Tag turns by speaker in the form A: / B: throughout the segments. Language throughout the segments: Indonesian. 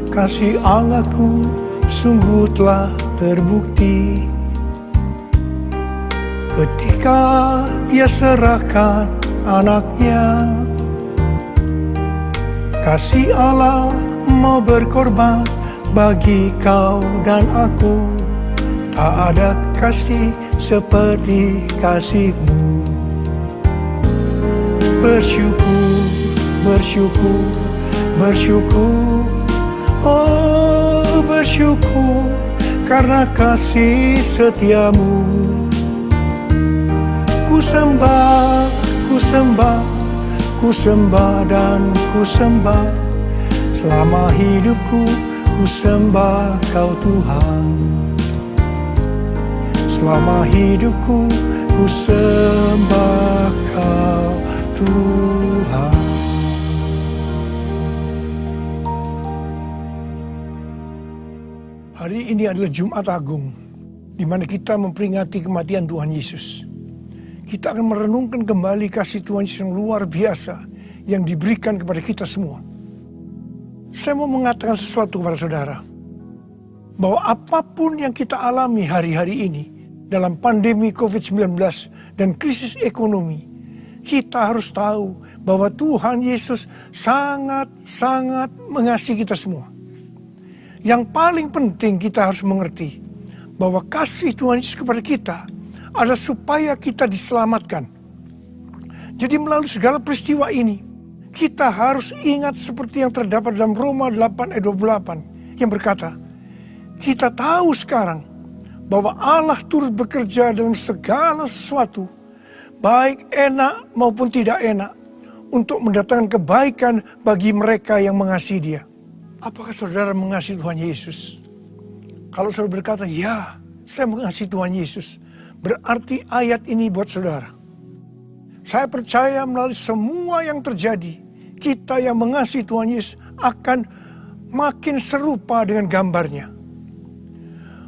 A: Kasih Allahku sungguh telah terbukti ketika Dia serahkan anaknya. Kasih Allah mau berkorban bagi kau dan aku. Tak ada kasih seperti kasih-Mu. Bersyukur, bersyukur, bersyukur. Oh, bersyukur karena kasih setia-Mu. Ku sembah, ku sembah, ku sembah dan ku sembah. Selama hidupku ku sembah Kau Tuhan. Selama hidupku ku sembah Kau Tuhan. Hari ini adalah Jumat Agung, di mana kita memperingati kematian Tuhan Yesus. Kita akan merenungkan kembali kasih Tuhan Yesus yang luar biasa yang diberikan kepada kita semua. Saya mau mengatakan sesuatu kepada saudara, bahwa apapun yang kita alami hari-hari ini dalam pandemi COVID-19 dan krisis ekonomi, kita harus tahu bahwa Tuhan Yesus sangat-sangat mengasihi kita semua. Yang paling penting kita harus mengerti bahwa kasih Tuhan Yesus kepada kita adalah supaya kita diselamatkan. Jadi melalui segala peristiwa ini, kita harus ingat seperti yang terdapat dalam Roma 8 ayat 28 yang berkata, kita tahu sekarang bahwa Allah turut bekerja dalam segala sesuatu, baik enak maupun tidak enak, untuk mendatangkan kebaikan bagi mereka yang mengasihi Dia. Apakah saudara mengasihi Tuhan Yesus? Kalau saudara berkata, ya, saya mengasihi Tuhan Yesus, berarti ayat ini buat saudara. Saya percaya melalui semua yang terjadi, kita yang mengasihi Tuhan Yesus akan makin serupa dengan gambarnya.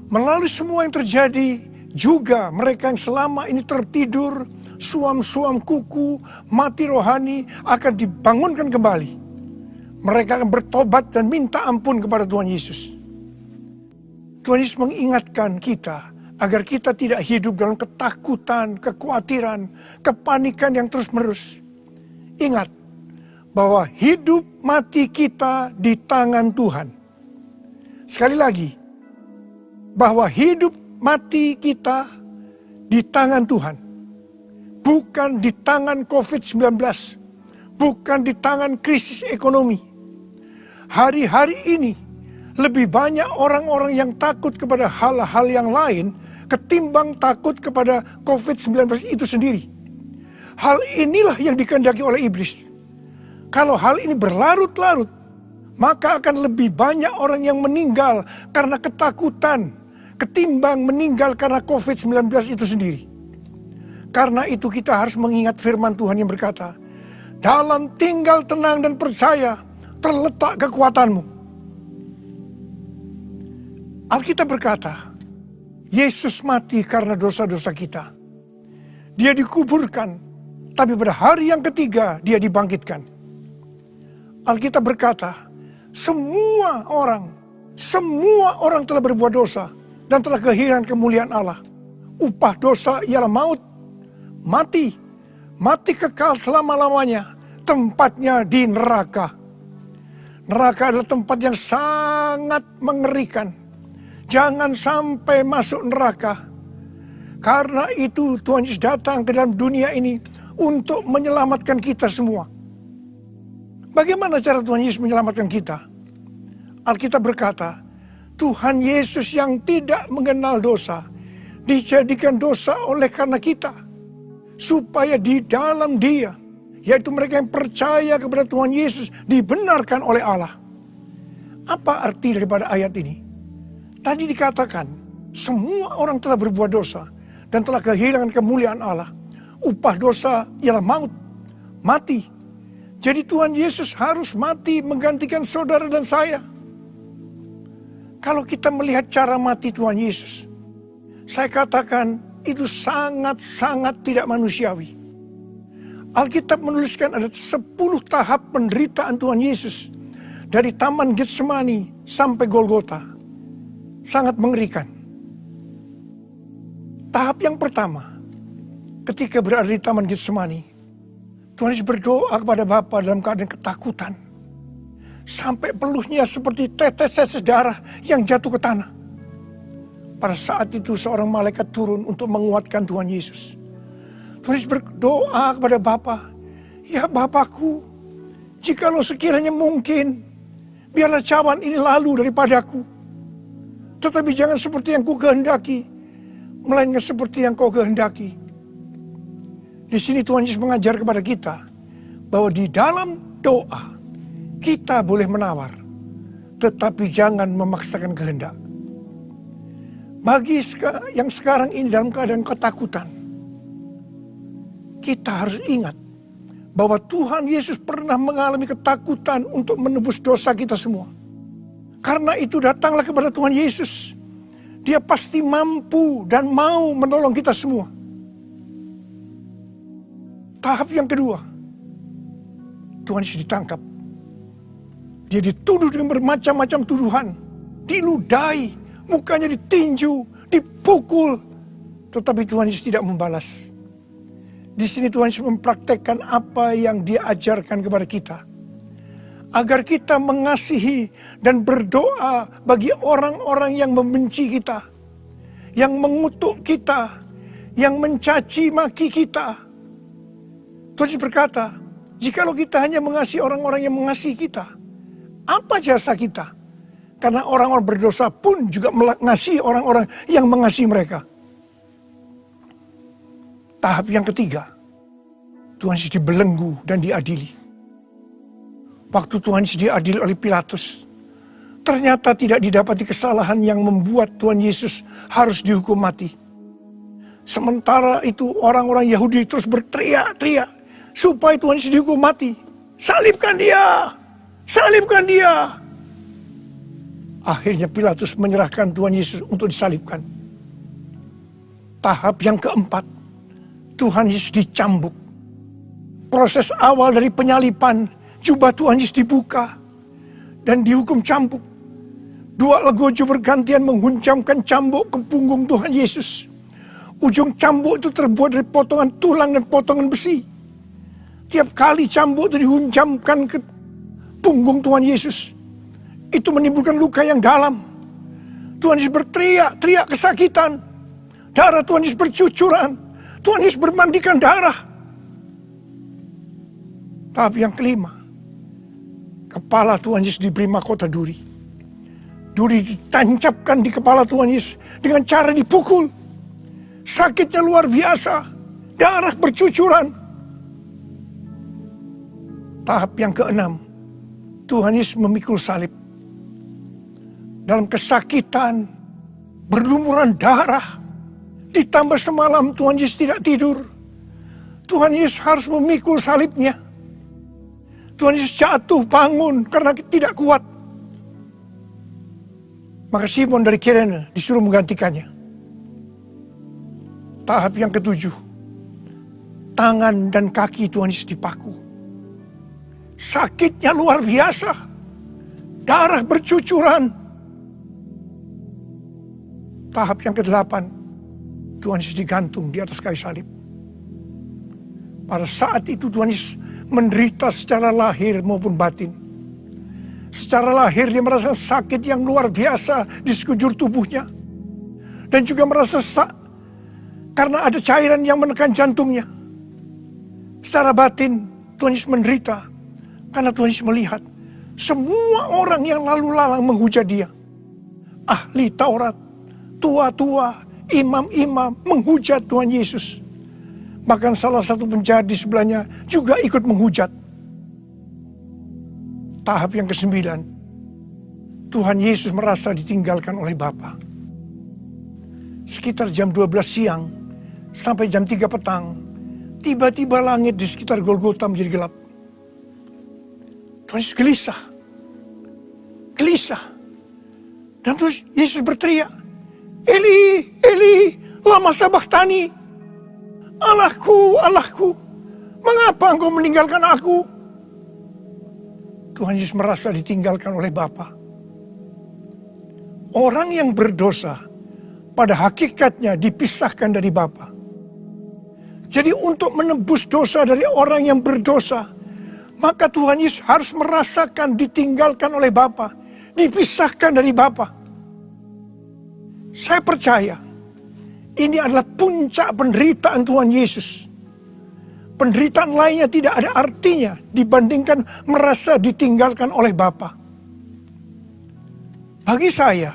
A: Melalui semua yang terjadi, juga mereka yang selama ini tertidur, suam-suam kuku, mati rohani akan dibangunkan kembali. Mereka akan bertobat dan minta ampun kepada Tuhan Yesus. Tuhan Yesus mengingatkan kita agar kita tidak hidup dalam ketakutan, kekhawatiran, kepanikan yang terus-menerus. Ingat bahwa hidup mati kita di tangan Tuhan. Sekali lagi, bahwa hidup mati kita di tangan Tuhan. Bukan di tangan COVID-19. Bukan di tangan krisis ekonomi. Hari-hari ini lebih banyak orang-orang yang takut kepada hal-hal yang lain ketimbang takut kepada COVID-19 itu sendiri. Hal inilah yang dikehendaki oleh iblis. Kalau hal ini berlarut-larut, maka akan lebih banyak orang yang meninggal karena ketakutan ketimbang meninggal karena COVID-19 itu sendiri. Karena itu kita harus mengingat firman Tuhan yang berkata, dalam tinggal tenang dan percaya terletak kekuatanmu. Alkitab berkata, Yesus mati karena dosa-dosa kita. Dia dikuburkan, tapi pada hari yang ketiga dia dibangkitkan. Alkitab berkata, semua orang telah berbuat dosa dan telah kehilangan kemuliaan Allah. Upah dosa ialah maut, mati kekal selama-lamanya, tempatnya di neraka. Neraka adalah tempat yang sangat mengerikan. Jangan sampai masuk neraka. Karena itu Tuhan Yesus datang ke dalam dunia ini untuk menyelamatkan kita semua. Bagaimana cara Tuhan Yesus menyelamatkan kita? Alkitab berkata, Tuhan Yesus yang tidak mengenal dosa, dijadikan dosa oleh karena kita. Supaya di dalam Dia, yaitu mereka yang percaya kepada Tuhan Yesus, dibenarkan oleh Allah. Apa arti daripada ayat ini? Tadi dikatakan, semua orang telah berbuat dosa dan telah kehilangan kemuliaan Allah. Upah dosa ialah maut, mati. Jadi Tuhan Yesus harus mati menggantikan saudara dan saya. Kalau kita melihat cara mati Tuhan Yesus, saya katakan itu sangat-sangat tidak manusiawi. Alkitab menuliskan ada 10 tahap penderitaan Tuhan Yesus. Dari Taman Getsemani sampai Golgota sangat mengerikan. Tahap yang pertama, ketika berada di Taman Getsemani, Tuhan Yesus berdoa kepada Bapa dalam keadaan ketakutan. Sampai peluhnya seperti tetes-tetes darah yang jatuh ke tanah. Pada saat itu seorang malaikat turun untuk menguatkan Tuhan Yesus. Tuhan Yesus berdoa kepada Bapa, "Ya Bapakku, jikalau sekiranya mungkin, biarlah cawan ini lalu daripadaku. Tetapi jangan seperti yang ku kehendaki, melainkan seperti yang kau kehendaki." Di sini Tuhan Yesus mengajar kepada kita bahwa di dalam doa kita boleh menawar, tetapi jangan memaksakan kehendak. Bagi yang sekarang ini dalam keadaan ketakutan, kita harus ingat bahwa Tuhan Yesus pernah mengalami ketakutan untuk menebus dosa kita semua. Karena itu datanglah kepada Tuhan Yesus. Dia pasti mampu dan mau menolong kita semua. Tahap yang kedua, Tuhan Yesus ditangkap. Dia dituduh dengan bermacam-macam tuduhan. Diludahi, mukanya ditinju, dipukul. Tetapi Tuhan Yesus tidak membalas. Di sini Tuhan Yesus mempraktekkan apa yang Dia ajarkan kepada kita. Agar kita mengasihi dan berdoa bagi orang-orang yang membenci kita. Yang mengutuk kita. Yang mencaci maki kita. Tuhan Yesus berkata, jikalau kita hanya mengasihi orang-orang yang mengasihi kita, apa jasa kita? Karena orang-orang berdosa pun juga mengasihi orang-orang yang mengasihi mereka. Tahap yang ketiga, Tuhan Yesus dibelenggu dan diadili. Waktu Tuhan Yesus diadili oleh Pilatus, ternyata tidak didapati kesalahan yang membuat Tuhan Yesus harus dihukum mati. Sementara itu orang-orang Yahudi terus berteriak-teriak supaya Tuhan Yesus dihukum mati. Salibkan dia! Salibkan dia! Akhirnya Pilatus menyerahkan Tuhan Yesus untuk disalibkan. Tahap yang keempat, Tuhan Yesus dicambuk. Proses awal dari penyalipan, jubah Tuhan Yesus dibuka dan dihukum cambuk. Dua legojo bergantian menghunjamkan cambuk ke punggung Tuhan Yesus. Ujung cambuk itu terbuat dari potongan tulang dan potongan besi. Tiap kali cambuk itu dihunjamkan ke punggung Tuhan Yesus, itu menimbulkan luka yang dalam. Tuhan Yesus berteriak kesakitan. Darah Tuhan Yesus bercucuran. Tuhan Yesus bermandikan darah. Tahap yang kelima, kepala Tuhan Yesus diberi mahkota duri. Duri ditancapkan di kepala Tuhan Yesus dengan cara dipukul. Sakitnya luar biasa. Darah bercucuran. Tahap yang keenam, Tuhan Yesus memikul salib. Dalam kesakitan, berlumuran darah, ditambah semalam Tuhan Yesus tidak tidur. Tuhan Yesus harus memikul salibnya. Tuhan Yesus jatuh bangun karena tidak kuat. Maka Simon dari Kirene disuruh menggantikannya. Tahap yang ketujuh, tangan dan kaki Tuhan Yesus dipaku. Sakitnya luar biasa. Darah bercucuran. Tahap yang ke-8, Tuhan Yesus digantung di atas kayu salib. Pada saat itu Tuhan Yesus menderita secara lahir maupun batin. Secara lahir dia merasa sakit yang luar biasa di sekujur tubuhnya. Dan juga merasa karena ada cairan yang menekan jantungnya. Secara batin Tuhan Yesus menderita. Karena Tuhan Yesus melihat semua orang yang lalu lalang menghujat dia. Ahli Taurat, tua-tua, imam-imam menghujat Tuhan Yesus. Bahkan salah satu penjahat di sebelahnya juga ikut menghujat. Tahap yang ke-9, Tuhan Yesus merasa ditinggalkan oleh Bapa. Sekitar jam 12 siang sampai jam 3 petang, tiba-tiba langit di sekitar Golgota menjadi gelap. Tuhan Yesus gelisah. Dan terus Yesus berteriak, Eli, Eli, lama sabachthani. Allahku, Allahku, mengapa engkau meninggalkan aku? Tuhan Yesus merasa ditinggalkan oleh Bapa. Orang yang berdosa pada hakikatnya dipisahkan dari Bapa. Jadi untuk menebus dosa dari orang yang berdosa, maka Tuhan Yesus harus merasakan ditinggalkan oleh Bapa, dipisahkan dari Bapa. Saya percaya ini adalah puncak penderitaan Tuhan Yesus. Penderitaan lainnya tidak ada artinya dibandingkan merasa ditinggalkan oleh Bapa. Bagi saya,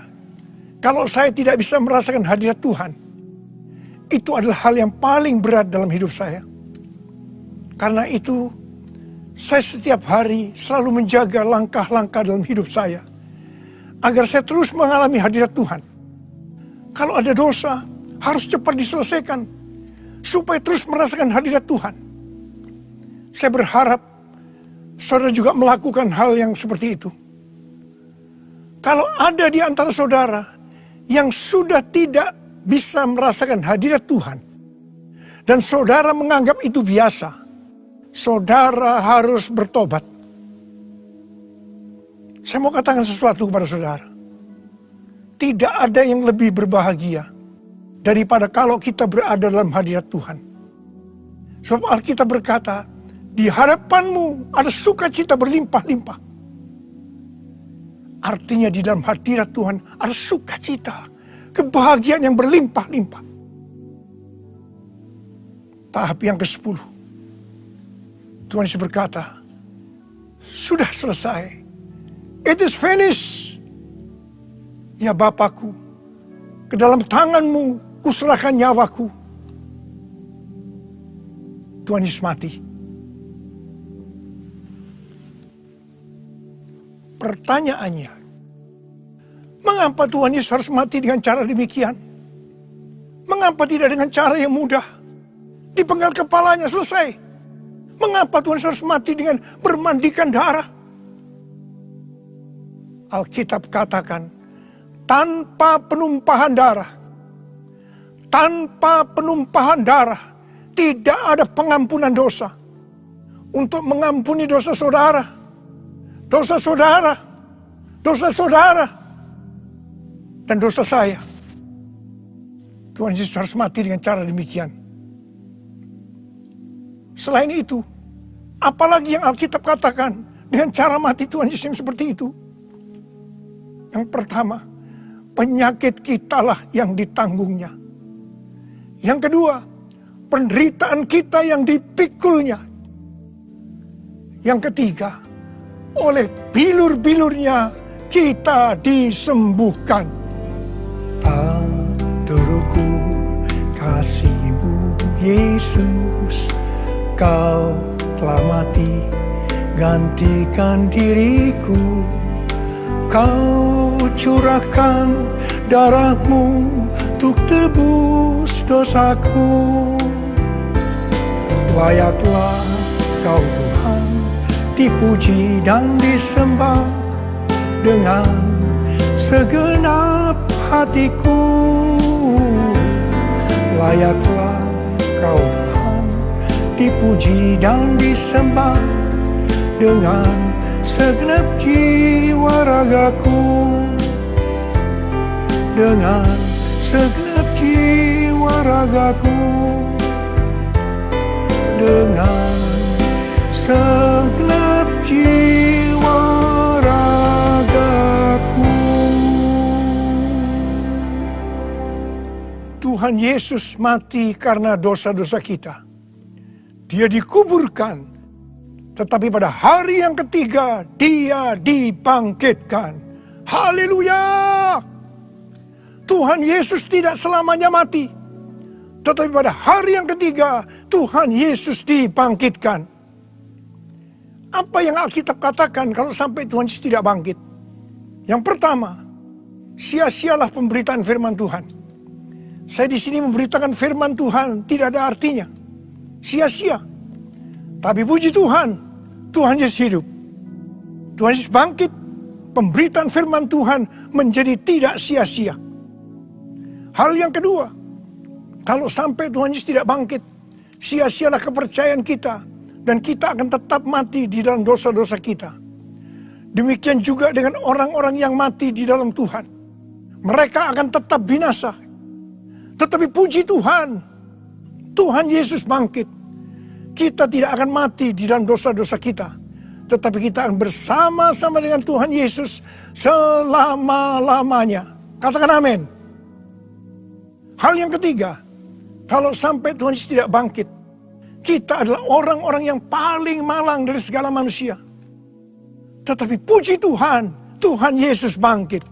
A: kalau saya tidak bisa merasakan hadirat Tuhan, itu adalah hal yang paling berat dalam hidup saya. Karena itu, saya setiap hari selalu menjaga langkah-langkah dalam hidup saya, agar saya terus mengalami hadirat Tuhan. Kalau ada dosa, harus cepat diselesaikan, supaya terus merasakan hadirat Tuhan. Saya berharap saudara juga melakukan hal yang seperti itu. Kalau ada di antara saudara yang sudah tidak bisa merasakan hadirat Tuhan, dan saudara menganggap itu biasa, saudara harus bertobat. Saya mau katakan sesuatu kepada saudara. Tidak ada yang lebih berbahagia daripada kalau kita berada dalam hadirat Tuhan. Sebab Alkitab berkata, di hadapanmu ada sukacita berlimpah-limpah. Artinya di dalam hadirat Tuhan ada sukacita, kebahagiaan yang berlimpah-limpah. Tahap yang ke-10. Tuhan Yesus berkata, sudah selesai. It is finished. Ya Bapakku, ke dalam tanganmu kuserahkan nyawaku. Tuhan Yesus mati. Pertanyaannya, mengapa Tuhan Yesus harus mati dengan cara demikian? Mengapa tidak dengan cara yang mudah? Dipenggal kepalanya, selesai. Mengapa Tuhan Yesus harus mati dengan bermandikan darah? Alkitab katakan, tanpa penumpahan darah, tidak ada pengampunan dosa. Untuk mengampuni dosa saudara, dan dosa saya, Tuhan Yesus harus mati dengan cara demikian. Selain itu, apalagi yang Alkitab katakan dengan cara mati Tuhan Yesus yang seperti itu? Yang pertama, penyakit kitalah yang ditanggungnya. Yang kedua, penderitaan kita yang dipikulnya. Yang ketiga, oleh bilur-bilurnya kita disembuhkan. Tak terukur kasih-Mu Yesus, Kau telah mati gantikan diriku. Kau curahkan darah-Mu untuk tebus dosaku. Layaklah Kau Tuhan dipuji dan disembah dengan segenap hatiku. Layaklah Kau Tuhan dipuji dan disembah dengan segenap jiwa ragaku. Dengan segenap jiwa ragaku. Dengan segenap jiwa ragaku. Tuhan Yesus mati karena dosa-dosa kita. Dia dikuburkan, tetapi pada hari yang ketiga Dia dibangkitkan. Haleluya! Tuhan Yesus tidak selamanya mati, tetapi pada hari yang ketiga Tuhan Yesus dibangkitkan. Apa yang Alkitab katakan kalau sampai Tuhan Yesus tidak bangkit? Yang pertama, sia-sialah pemberitaan firman Tuhan. Saya di sini memberitakan firman Tuhan tidak ada artinya. Sia-sia. Tapi puji Tuhan, Tuhan Yesus hidup. Tuhan Yesus bangkit. Pemberitaan firman Tuhan menjadi tidak sia-sia. Hal yang kedua, kalau sampai Tuhan Yesus tidak bangkit, sia-sialah kepercayaan kita. Dan kita akan tetap mati di dalam dosa-dosa kita. Demikian juga dengan orang-orang yang mati di dalam Tuhan. Mereka akan tetap binasa. Tetapi puji Tuhan, Tuhan Yesus bangkit. Kita tidak akan mati di dalam dosa-dosa kita, tetapi kita akan bersama-sama dengan Tuhan Yesus selama-lamanya. Katakan amin. Hal yang ketiga, kalau sampai Tuhan Yesus tidak bangkit, kita adalah orang-orang yang paling malang dari segala manusia. Tetapi puji Tuhan, Tuhan Yesus bangkit.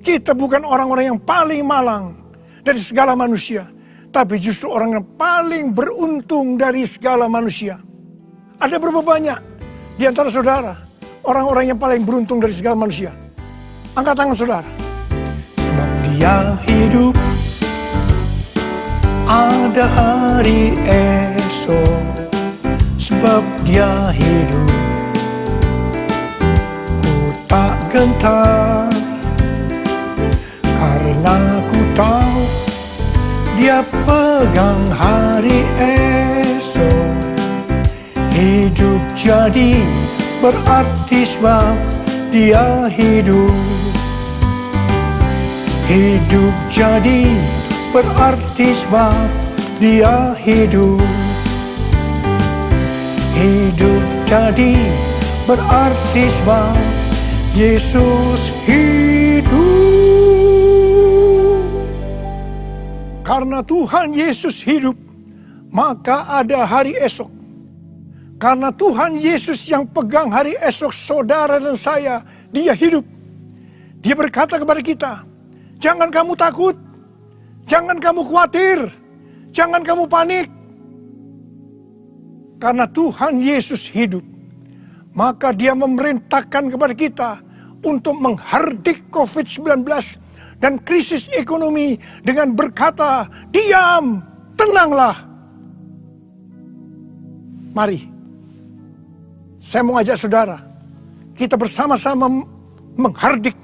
A: Kita bukan orang-orang yang paling malang dari segala manusia, tapi justru orang yang paling beruntung dari segala manusia. Ada berapa banyak di antara saudara orang-orang yang paling beruntung dari segala manusia? Angkat tangan saudara. Sebab Dia hidup, ada hari esok. Sebab Dia hidup, ku tak gentar, karena ku tahu Dia pegang hari esok. Hidup jadi berarti sebab Dia hidup. Hidup jadi berarti sebab Dia hidup. Hidup jadi berarti sebab Yesus hidup. Karena Tuhan Yesus hidup, maka ada hari esok. Karena Tuhan Yesus yang pegang hari esok saudara dan saya, Dia hidup. Dia berkata kepada kita, jangan kamu takut, jangan kamu khawatir, jangan kamu panik. Karena Tuhan Yesus hidup, maka Dia memerintahkan kepada kita untuk menghardik COVID-19 dan krisis ekonomi dengan berkata, diam, tenanglah. Mari, saya mau ajak saudara, kita bersama-sama menghardik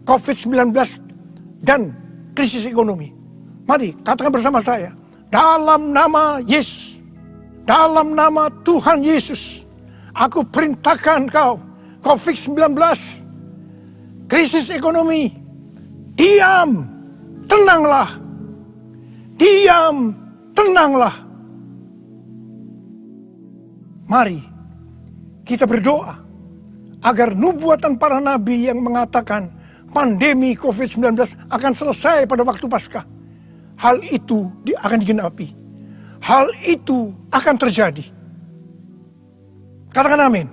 A: COVID-19 dan krisis ekonomi. Mari, katakan bersama saya, dalam nama Yesus, dalam nama Tuhan Yesus, aku perintahkan kau, COVID-19, krisis ekonomi, diam, tenanglah. Diam, tenanglah. Mari kita berdoa agar nubuatan para nabi yang mengatakan pandemi COVID-19 akan selesai pada waktu Paskah, hal itu akan digenapi. Hal itu akan terjadi. Katakan amin.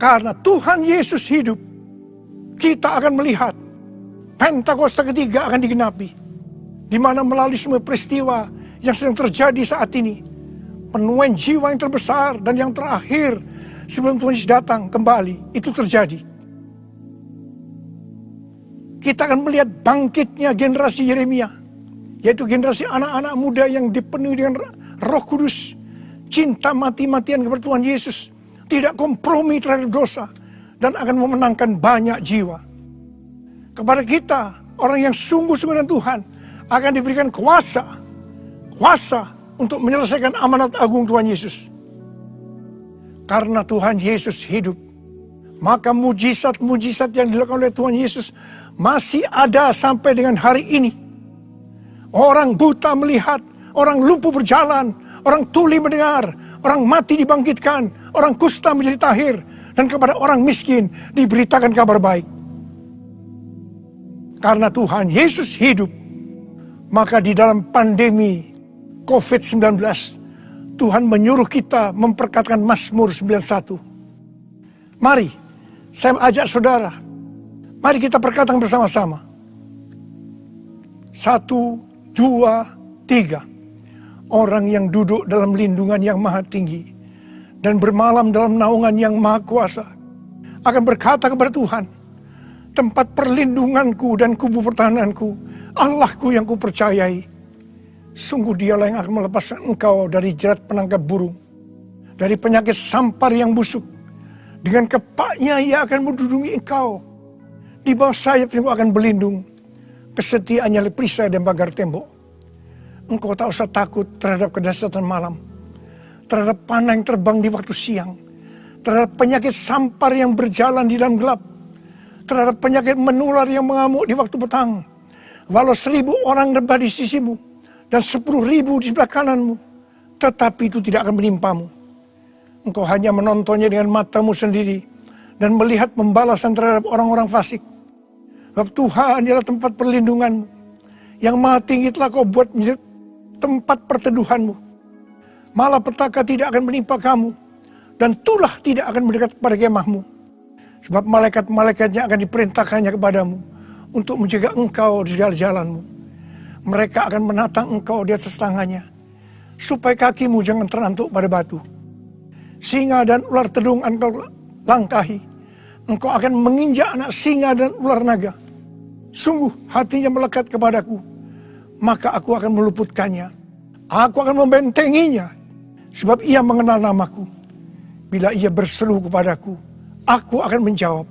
A: Karena Tuhan Yesus hidup, kita akan melihat Pentakosta ketiga akan digenapi, di mana melalui semua peristiwa yang sedang terjadi saat ini, penuaian jiwa yang terbesar dan yang terakhir sebelum Tuhan Yesus datang kembali, itu terjadi. Kita akan melihat bangkitnya generasi Yeremia, yaitu generasi anak-anak muda yang dipenuhi dengan Roh Kudus, cinta mati-matian kepada Tuhan Yesus, tidak kompromi terhadap dosa, dan akan memenangkan banyak jiwa. Kepada kita, orang yang sungguh-sungguh dengan Tuhan, akan diberikan kuasa untuk menyelesaikan amanat agung Tuhan Yesus. Karena Tuhan Yesus hidup, maka mujizat-mujizat yang dilakukan oleh Tuhan Yesus masih ada sampai dengan hari ini. Orang buta melihat, orang lumpuh berjalan, orang tuli mendengar, orang mati dibangkitkan, orang kusta menjadi tahir, dan kepada orang miskin diberitakan kabar baik. Karena Tuhan Yesus hidup, maka di dalam pandemi COVID-19, Tuhan menyuruh kita memperkatakan Mazmur 91. Mari, saya ajak saudara, mari kita perkatakan bersama-sama. 1, 2, 3. Orang yang duduk dalam lindungan yang maha tinggi dan bermalam dalam naungan yang maha kuasa akan berkata kepada Tuhan, tempat perlindunganku dan kubu pertahananku, Allahku yang kupercayai. Sungguh Dialah yang akan melepaskan engkau dari jerat penangkap burung, dari penyakit sampar yang busuk. Dengan kepaknya Ia akan mendudungi engkau. Di bawah sayapnya engkau akan berlindung. Kesetiaannya oleh perisai dan pagar tembok. Engkau tak usah takut terhadap kedahsyatan malam, terhadap panah yang terbang di waktu siang, terhadap penyakit sampar yang berjalan di dalam gelap, terhadap penyakit menular yang mengamuk di waktu petang. Walau 1000 orang rebah di sisimu dan 10.000 di sebelah kananmu, tetapi itu tidak akan menimpamu. Engkau hanya menontonnya dengan matamu sendiri dan melihat pembalasan terhadap orang-orang fasik. Sebab Tuhan adalah tempat perlindunganmu. Yang maha tinggi telah kau buat menjadi tempat perteduhanmu. Malapetaka tidak akan menimpa kamu, dan tulah tidak akan mendekat kepada kemahmu. Sebab malaikat-malaikatnya akan diperintahkannya kepadamu untuk menjaga engkau di segala jalanmu. Mereka akan menatang engkau di atas tangannya, supaya kakimu jangan terantuk pada batu. Singa dan ular tedung engkau langkahi. Engkau akan menginjak anak singa dan ular naga. Sungguh hatinya melekat kepadaku, maka aku akan meluputkannya. Aku akan membentenginya, sebab ia mengenal namaku. Bila ia berseru kepadaku, aku akan menjawab.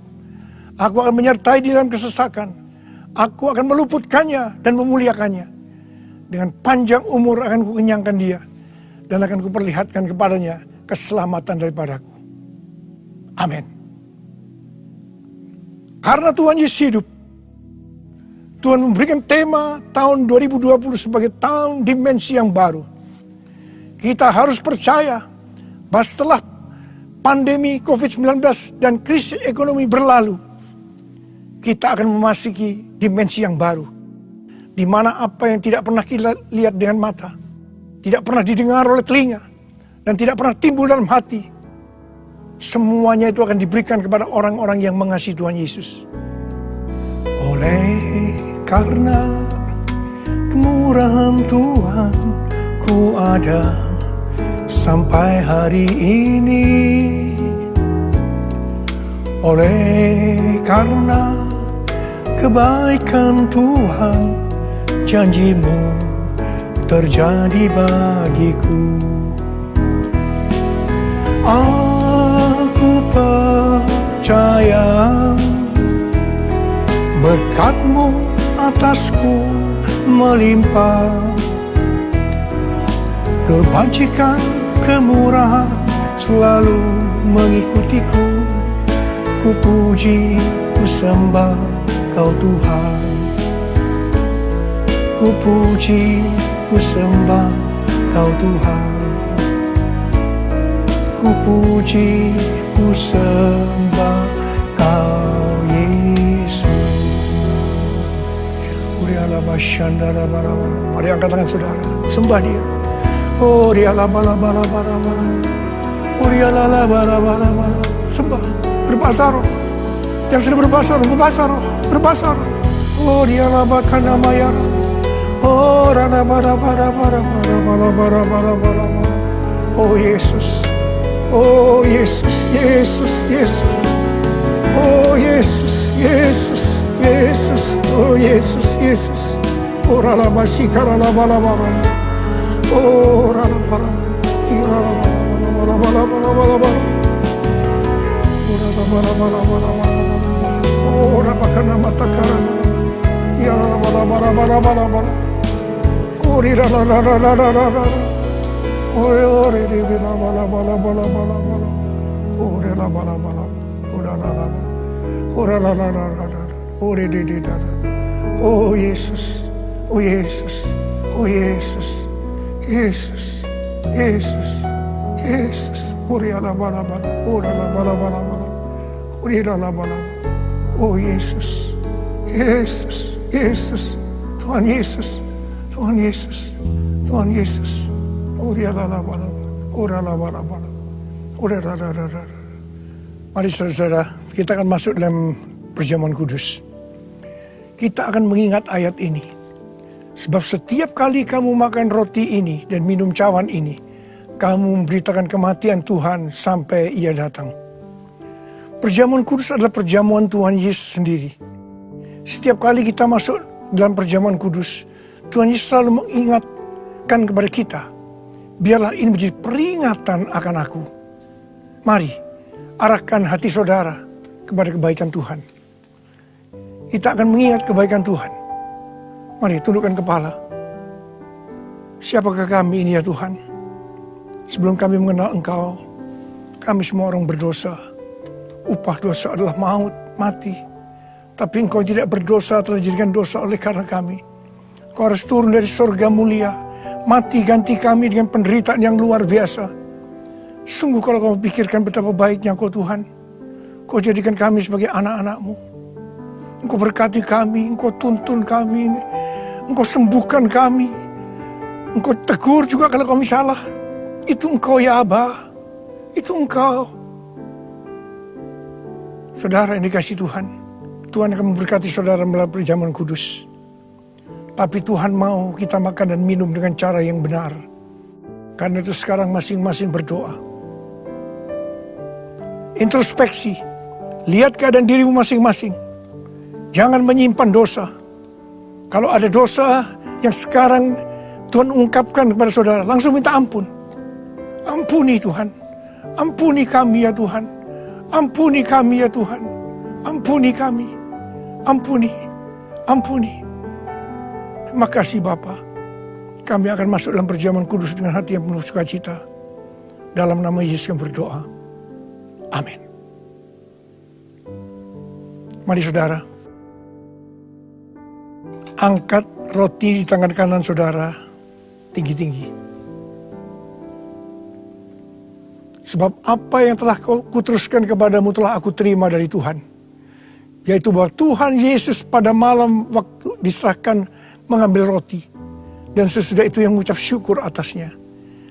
A: Aku akan menyertai di dalam kesesakan. Aku akan meluputkannya dan memuliakannya. Dengan panjang umur akan kukenyangkan dia, dan akan kuperlihatkan kepadanya keselamatan daripadaku. Amin. Karena Tuhan Yesus hidup, Tuhan memberikan tema tahun 2020 sebagai tahun dimensi yang baru. Kita harus percaya bahwa setelah pandemi COVID-19 dan krisis ekonomi berlalu, kita akan memasuki dimensi yang baru. Di mana apa yang tidak pernah kita lihat dengan mata, tidak pernah didengar oleh telinga, dan tidak pernah timbul dalam hati, semuanya itu akan diberikan kepada orang-orang yang mengasihi Tuhan Yesus. Oleh karena kemurahan Tuhan, ku ada sampai hari ini. Oleh karena kebaikan Tuhan, janji-Mu terjadi bagiku. Aku percaya berkat-Mu atasku melimpah. Kebajikan, kemurahan selalu mengikutiku. Ku puji, ku sembah Kau Tuhan. Ku puji, ku sembah Kau Tuhan. Ku puji, ku sembah Kau Yesus. Mari angkat tangan saudara, sembah Dia. Oh dia la bala bala bala bala. Oh dia la bala bala bala. Sembah, berbahasa roh. Yang sudah berbahasa roh, berbahasa roh, berbahasa roh. Oh dia la bakana mayara. Oh rana bala bala bala bala bala bala bala bala. Oh Yesus. Oh Yesus, Yesus, Yesus. Oh Yesus, Yesus, Yesus. Oh Yesus, Yesus. Oh rana masih karana bala bala. Oh rana bala bala. Irana bala bala bala bala bala bala. Oh rana bala bala bala bala. Oh rana bakana mata karana. Irana bala bala bala bala bala. Oh rana la la la la la la. Oh re re bala bala bala bala bala bala. Oh re la bala bala bala. Oh la la la. Oh la la la la la. Oh re re re la. Oh Yesus. Oh Yesus. Oh Yesus. Yesus, Yesus, Yesus. Uri ala bala bala, ura la bala bala bala, uri la bala bala. Oh Yesus, Yesus, Yesus, Tuhan Yesus, Tuhan Yesus, Tuhan Yesus. Uri ala bala bala, ura la bala bala, ura la la la la. Mari saudara, kita akan masuk dalam perjamuan kudus. Kita akan mengingat ayat ini. Sebab setiap kali kamu makan roti ini dan minum cawan ini, kamu memberitakan kematian Tuhan sampai Ia datang. Perjamuan kudus adalah perjamuan Tuhan Yesus sendiri. Setiap kali kita masuk dalam perjamuan kudus, Tuhan Yesus selalu mengingatkan kepada kita, biarlah ini menjadi peringatan akan aku. Mari, arahkan hati saudara kepada kebaikan Tuhan. Kita akan mengingat kebaikan Tuhan. Mari tundukkan kepala. Siapakah kami ini ya Tuhan? Sebelum kami mengenal Engkau, kami semua orang berdosa. Upah dosa adalah maut, mati. Tapi Engkau tidak berdosa, telah dijadikan dosa oleh karena kami. Engkau harus turun dari surga mulia, mati ganti kami dengan penderitaan yang luar biasa. Sungguh kalau kau pikirkan betapa baiknya Engkau Tuhan, Engkau jadikan kami sebagai anak-anak-Mu. Engkau berkati kami, Engkau tuntun kami, Engkau sembuhkan kami. Engkau tegur juga kalau kami salah. Itu Engkau ya Aba, itu Engkau. Saudara yang dikasihi Tuhan, Tuhan akan memberkati saudara melalui perjamuan kudus. Tapi Tuhan mau kita makan dan minum dengan cara yang benar. Karena itu sekarang masing-masing berdoa. Introspeksi, lihat keadaan dirimu masing-masing. Jangan menyimpan dosa. Kalau ada dosa yang sekarang Tuhan ungkapkan kepada saudara, langsung minta ampun. Ampuni Tuhan. Ampuni kami ya Tuhan. Ampuni kami ya Tuhan. Ampuni kami. Ampuni. Ampuni. Terima kasih Bapa. Kami akan masuk dalam perjamuan kudus dengan hati yang penuh sukacita. Dalam nama Yesus yang berdoa. Amin. Mari saudara. Angkat roti di tangan kanan saudara tinggi-tinggi. Sebab apa yang telah kuteruskan kepadamu telah aku terima dari Tuhan. Yaitu bahwa Tuhan Yesus pada malam waktu diserahkan mengambil roti. Dan sesudah itu yang mengucap syukur atasnya.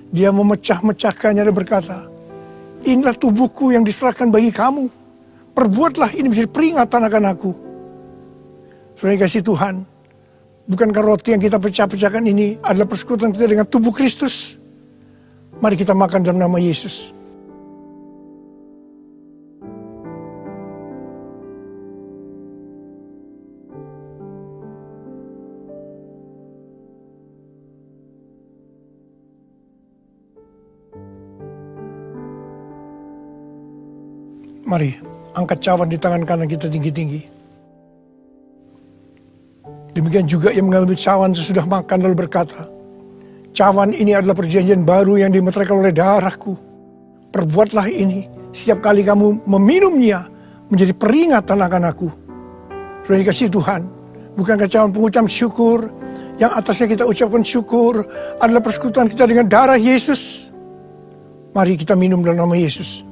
A: Dia memecah-mecahkannya dan berkata, inilah tubuhku yang diserahkan bagi kamu. Perbuatlah ini menjadi peringatan akan aku. Saudara yang kasih Tuhan, bukankah roti yang kita pecah-pecahkan ini adalah persekutuan kita dengan tubuh Kristus? Mari kita makan dalam nama Yesus. Mari, angkat cawan di tangan kanan kita tinggi-tinggi. Demikian juga yang mengambil cawan sesudah makan lalu berkata, cawan ini adalah perjanjian baru yang dimeteraikan oleh darahku. Perbuatlah ini setiap kali kamu meminumnya menjadi peringatan akan aku. Sudah dikasih Tuhan, bukankah cawan pengucapan syukur yang atasnya kita ucapkan syukur adalah persekutuan kita dengan darah Yesus? Mari kita minum dalam nama Yesus.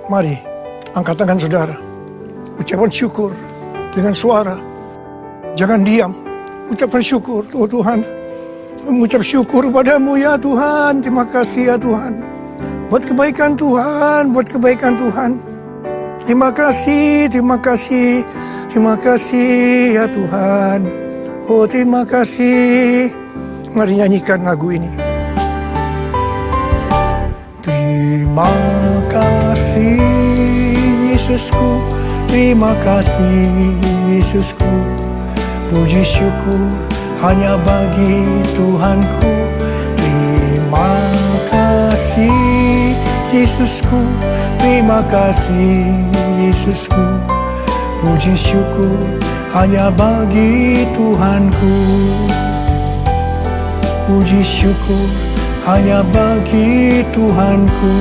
A: Mari, angkat tangan saudara. Ucapan syukur dengan suara. Jangan diam. Ucapkan syukur. Oh Tuhan, mengucap syukur padamu ya Tuhan. Terima kasih ya Tuhan. Buat kebaikan Tuhan. Buat kebaikan Tuhan. Terima kasih, terima kasih. Terima kasih ya Tuhan. Oh terima kasih. Mari nyanyikan lagu ini. Terima kasih Yesusku, terima kasih Yesusku. Puji syukur hanya bagi Tuhanku. Terima kasih Yesusku, terima kasih Yesusku. Puji syukur hanya bagi Tuhanku. Puji syukur hanya bagi Tuhanku.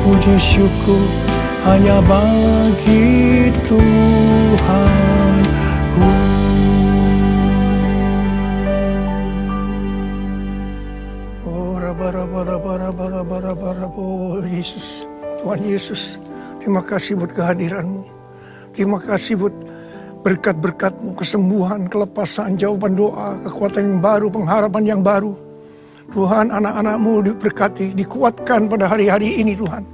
A: Puji syukur hanya bagi Tuhanku. Oh Yesus, Tuhan Yesus, terima kasih buat kehadiran-Mu. Terima kasih buat berkat-berkat-Mu, kesembuhan, kelepasan, jawaban doa, kekuatan yang baru, pengharapan yang baru. Tuhan, anak-anak-Mu diberkati, dikuatkan pada hari-hari ini Tuhan.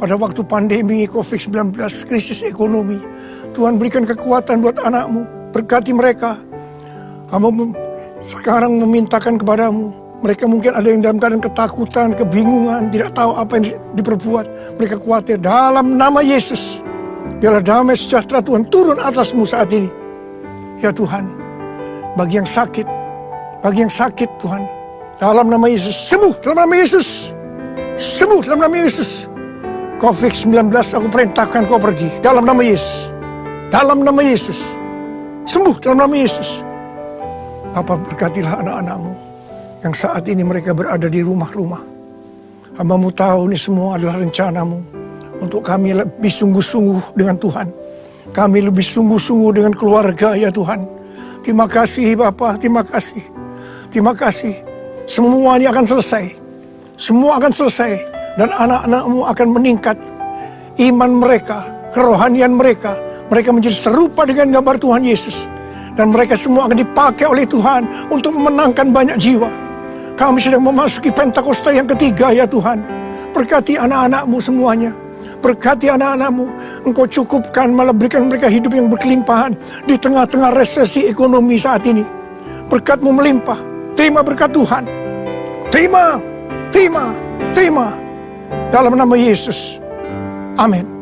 A: Pada waktu pandemi COVID-19, krisis ekonomi, Tuhan berikan kekuatan buat anak-Mu, berkati mereka. Hamba sekarang memintakan kepadamu, mereka mungkin ada yang dalam keadaan ketakutan, kebingungan, tidak tahu apa yang diperbuat. Mereka khawatir dalam nama Yesus. Biarlah damai sejahtera Tuhan turun atasmu saat ini. Ya Tuhan, bagi yang sakit Tuhan, dalam nama Yesus, sembuh dalam nama Yesus. Sembuh dalam nama Yesus. COVID-19 aku perintahkan kau pergi dalam nama Yesus. Dalam nama Yesus. Sembuh dalam nama Yesus. Bapa, berkatilah anak-anak-Mu yang saat ini mereka berada di rumah-rumah. Hamba-Mu tahu ini semua adalah rencana-Mu untuk kami lebih sungguh-sungguh dengan Tuhan. Kami lebih sungguh-sungguh dengan keluarga ya Tuhan. Terima kasih Bapa, terima kasih. Terima kasih. Semua ini akan selesai. Semua akan selesai. Dan anak-anak-Mu akan meningkat. Iman mereka, kerohanian mereka. Mereka menjadi serupa dengan gambar Tuhan Yesus. Dan mereka semua akan dipakai oleh Tuhan untuk memenangkan banyak jiwa. Kami sedang memasuki Pentakosta yang ketiga ya Tuhan. Berkati anak-anak-Mu semuanya. Berkati anak-anak-Mu. Engkau cukupkan, malah berikan mereka hidup yang berkelimpahan di tengah-tengah resesi ekonomi saat ini. Berkat-Mu melimpah. Terima berkat Tuhan. Terima. Terima. Terima. Dalam nama Yesus. Amin.